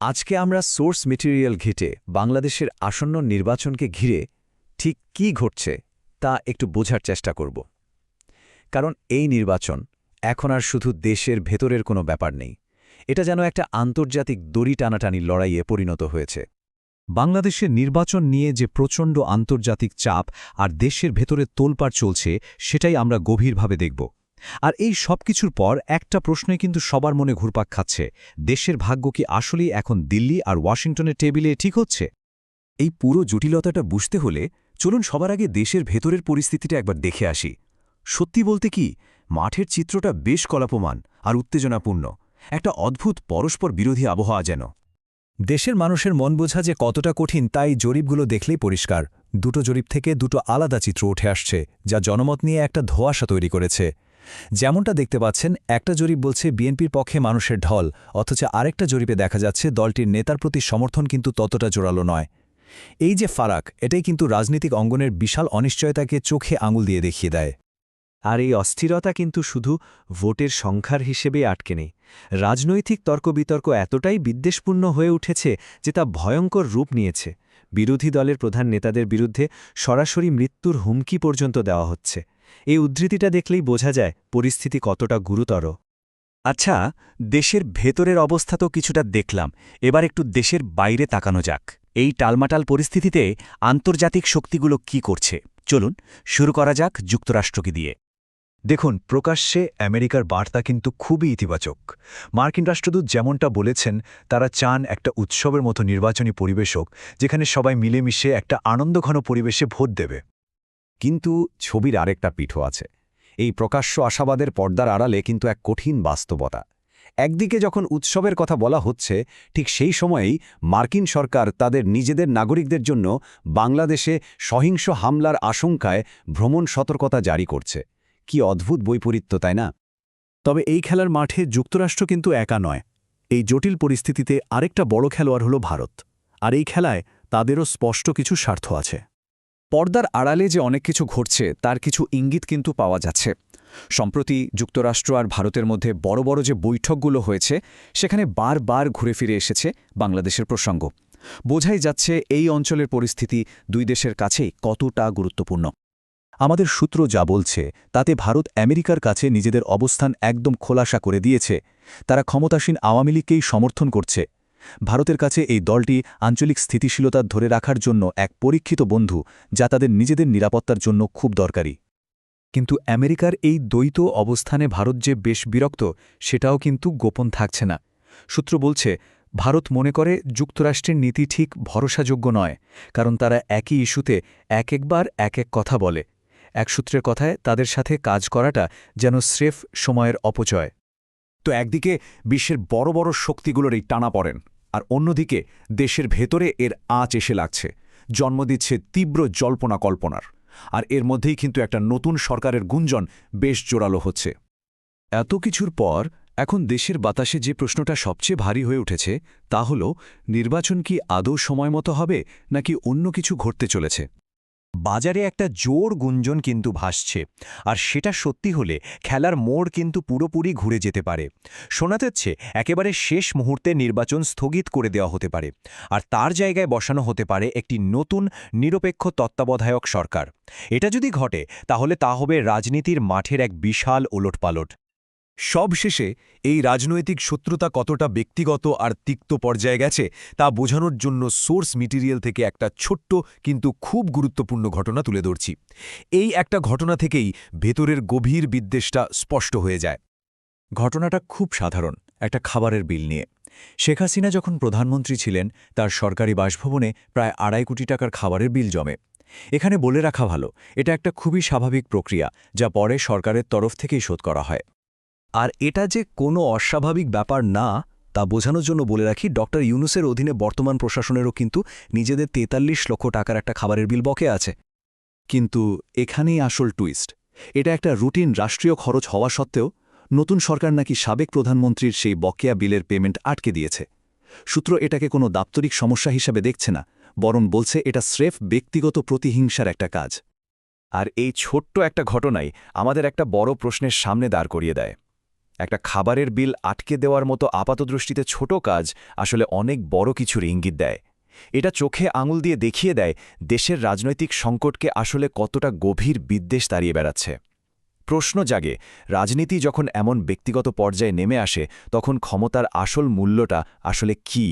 আজকে আমরা source material ঘেঁটে বাংলাদেশের আসন্ন নির্বাচনকে ঘিরে ঠিক কী ঘটছে তা একটু বোঝার চেষ্টা করব। কারণ এই নির্বাচন এখন আর শুধু দেশের ভেতরের কোনো ব্যাপার নেই, এটা যেন একটা আন্তর্জাতিক দড়ি টানাটানি লড়াইয়ে পরিণত হয়েছে। বাংলাদেশের নির্বাচন নিয়ে যে প্রচণ্ড আন্তর্জাতিক চাপ আর দেশের ভেতরে তোলপাড় চলছে সেটাই আমরা গভীরভাবে দেখব। আর এই সব কিছুর পর একটা প্রশ্নই কিন্তু সবার মনে ঘুরপাক খাচ্ছে, দেশের ভাগ্য কি আসলেই এখন দিল্লি আর ওয়াশিংটনের টেবিলে ঠিক হচ্ছে? এই পুরো জটিলতাটা বুঝতে হলে চলুন সবার আগে দেশের ভেতরের পরিস্থিতিটা একবার দেখে আসি। সত্যি বলতে কি, মাঠের চিত্রটা বেশ কলাপমান আর উত্তেজনাপূর্ণ, একটা অদ্ভুত পরস্পর বিরোধী আবহাওয়া যেন। দেশের মানুষের মন বোঝা যে কতটা কঠিন তাই জরিপগুলো দেখলেই পরিষ্কার। দুটো জরিপ থেকে দুটো আলাদা চিত্র উঠে আসছে, যা জনমত নিয়ে একটা ধোঁয়াশা তৈরি করেছে। যেমনটা দেখতে পাচ্ছেন, একটা জরিপ বলছে বিএনপির পক্ষে মানুষের ঢল, অথচ আরেকটা জরিপে দেখা যাচ্ছে দলটির নেতার প্রতি সমর্থন কিন্তু ততটা জোরালো নয়। এই যে ফারাক, এটাই কিন্তু রাজনৈতিক অঙ্গনের বিশাল অনিশ্চয়তাকে চোখে আঙুল দিয়ে দেখিয়ে দেয়। আর এই অস্থিরতা কিন্তু শুধু ভোটের সংখ্যার হিসেবেই আটকে নেই। রাজনৈতিক তর্কবিতর্ক এতটাই বিদ্বেষপূর্ণ হয়ে উঠেছে যে তা ভয়ঙ্কর রূপ নিয়েছে। বিরোধী দলের প্রধান নেতাদের বিরুদ্ধে সরাসরি মৃত্যুর হুমকি পর্যন্ত দেওয়া হচ্ছে। এই উদ্ধৃতিটা দেখলেই বোঝা যায় পরিস্থিতি কতটা গুরুতর। আচ্ছা, দেশের ভেতরের অবস্থা তো কিছুটা দেখলাম, এবার একটু দেশের বাইরে তাকানো যাক। এই টালমাটাল পরিস্থিতিতে আন্তর্জাতিক শক্তিগুলো কি করছে চলুন শুরু করা যাক যুক্তরাষ্ট্রকে দিয়ে। দেখুন, প্রকাশ্যে আমেরিকার বার্তা কিন্তু খুবই ইতিবাচক। মার্কিন রাষ্ট্রদূত যেমনটা বলেছেন, তারা চান একটা উৎসবের মতো নির্বাচনী পরিবেশ হোক, যেখানে সবাই মিলেমিশে একটা আনন্দঘন পরিবেশে ভোট দেবে। কিন্তু ছবির আরেকটা পিঠও আছে। এই প্রকাশ্য আশাবাদের পর্দার আড়ালে কিন্তু এক কঠিন বাস্তবতা। একদিকে যখন উৎসবের কথা বলা হচ্ছে, ঠিক সেই সময়েই মার্কিন সরকার তাদের নিজেদের নাগরিকদের জন্য বাংলাদেশে সহিংস হামলার আশঙ্কায় ভ্রমণ সতর্কতা জারি করছে। কি অদ্ভুত বৈপরীত্য, তাই না? তবে এই খেলার মাঠে যুক্তরাষ্ট্র কিন্তু একা নয়। এই জটিল পরিস্থিতিতে আরেকটা বড় খেলোয়াড় হল ভারত। আর এই খেলায় তাদেরও স্পষ্ট কিছু স্বার্থ আছে। পর্দার আড়ালে যে অনেক কিছু ঘটছে তার কিছু ইঙ্গিত কিন্তু পাওয়া যাচ্ছে। সম্প্রতি যুক্তরাষ্ট্র আর ভারতের মধ্যে বড় বড় যে বৈঠকগুলো হয়েছে, সেখানে বারবার ঘুরে ফিরে এসেছে বাংলাদেশের প্রসঙ্গ। বোঝাই যাচ্ছে এই অঞ্চলের পরিস্থিতি দুই দেশের কাছেই কতটা গুরুত্বপূর্ণ। আমাদের সূত্র যা বলছে তাতে ভারত আমেরিকার কাছে নিজেদের অবস্থান একদম খোলাসা করে দিয়েছে। তারা ক্ষমতাসীন আওয়ামী লীগকেই সমর্থন করছে। ভারতের কাছে এই দলটি আঞ্চলিক স্থিতিশীলতা ধরে রাখার জন্য এক পরীক্ষিত বন্ধু, যা তাদের নিজেদের নিরাপত্তার জন্য খুব দরকারি। কিন্তু আমেরিকার এই দ্বৈত অবস্থানে ভারত যে বেশ বিরক্ত, সেটাও কিন্তু গোপন থাকছে না। সূত্র বলছে, ভারত মনে করে যুক্তরাষ্ট্রের নীতি ঠিক ভরসাযোগ্য নয়, কারণ তারা একই ইস্যুতে একবার এক কথা বলে। এক সূত্রের কথায় তাদের সাথে কাজ করাটা যেন স্রেফ সময়ের অপচয়। তো একদিকে বিশ্বের বড় বড় শক্তিগুলোর এই টানা পড়েন, আর অন্যদিকে দেশের ভেতরে এর আঁচ এসে লাগছে, জন্ম দিচ্ছে তীব্র জল্পনা কল্পনার। আর এর মধ্যেই কিন্তু একটা নতুন সরকারের গুঞ্জন বেশ জোরালো হচ্ছে। এত কিছুর পর এখন দেশের বাতাসে যে প্রশ্নটা সবচেয়ে ভারী হয়ে উঠেছে তা হল, নির্বাচন কি আদৌ সময়মতো হবে নাকি অন্য কিছু ঘটতে চলেছে? বাজারে একটা জোর গুঞ্জন কিন্তু ভাসছে, আর সেটা সত্যি হলে খেলার মোড় কিন্তু পুরোপুরি ঘুরে যেতে পারে। শোনা যাচ্ছে একেবারে শেষ মুহূর্তে নির্বাচন স্থগিত করে দেওয়া হতে পারে, আর তার জায়গায় বসানো হতে পারে একটি নতুন নিরপেক্ষ তত্ত্বাবধায়ক সরকার। এটা যদি ঘটে তাহলে তা হবে রাজনীতির মাঠের এক বিশাল ওলটপালট। সবশেষে এই রাজনৈতিক শত্রুতা কতটা ব্যক্তিগত আর তিক্ত পর্যায়ে গেছে তা বোঝানোর জন্য সোর্স মেটেরিয়াল থেকে একটা ছোট্ট কিন্তু খুব গুরুত্বপূর্ণ ঘটনা তুলে ধরছি। এই একটা ঘটনা থেকেই ভেতরের গভীর বিদ্বেষটা স্পষ্ট হয়ে যায়। ঘটনাটা খুব সাধারণ, একটা খাবারের বিল নিয়ে। শেখ হাসিনা যখন প্রধানমন্ত্রী ছিলেন, তার সরকারি বাসভবনে প্রায় ২.৫ কোটি টাকার খাবারের বিল জমে। এখানে বলে রাখা ভালো, এটা একটা খুবই স্বাভাবিক প্রক্রিয়া, যা পরে সরকারের তরফ থেকেই শোধ করা হয়। আর এটা যে কোনো অস্বাভাবিক ব্যাপার না, তা বোঝানোর জন্য বলে রাখি, ডক্টর ইউনূসের অধীনে বর্তমান প্রশাসনেরও কিন্তু নিজেদের ৪৩ লক্ষ টাকার একটা খাবারের বিল বকে আছে। কিন্তু এখানেই আসল টুইস্ট। এটা একটা রুটিন রাষ্ট্রীয় খরচ হওয়া সত্ত্বেও নতুন সরকার নাকি সাবেক প্রধানমন্ত্রীর সেই বকেয়া বিলের পেমেন্ট আটকে দিয়েছে। সূত্র এটাকে কোনো দাপ্তরিক সমস্যা হিসাবে দেখছে না, বরং বলছে এটা স্রেফ ব্যক্তিগত প্রতিহিংসার একটা কাজ। আর এই ছোট্ট একটা ঘটনাই আমাদের একটা বড় প্রশ্নের সামনে দাঁড় করিয়ে দেয়। একটা খাবারের বিল আটকে দেওয়ার মতো আপাতদৃষ্টিতে ছোট কাজ আসলে অনেক বড় কিছুর ইঙ্গিত দেয়। এটা চোখে আঙুল দিয়ে দেখিয়ে দেয় দেশের রাজনৈতিক সংকটকে আসলে কতটা গভীর বিদ্বেষ তাড়িয়ে বেড়াচ্ছে। প্রশ্ন জাগে, রাজনীতি যখন এমন ব্যক্তিগত পর্যায়ে নেমে আসে তখন ক্ষমতার আসল মূল্যটা আসলে কী?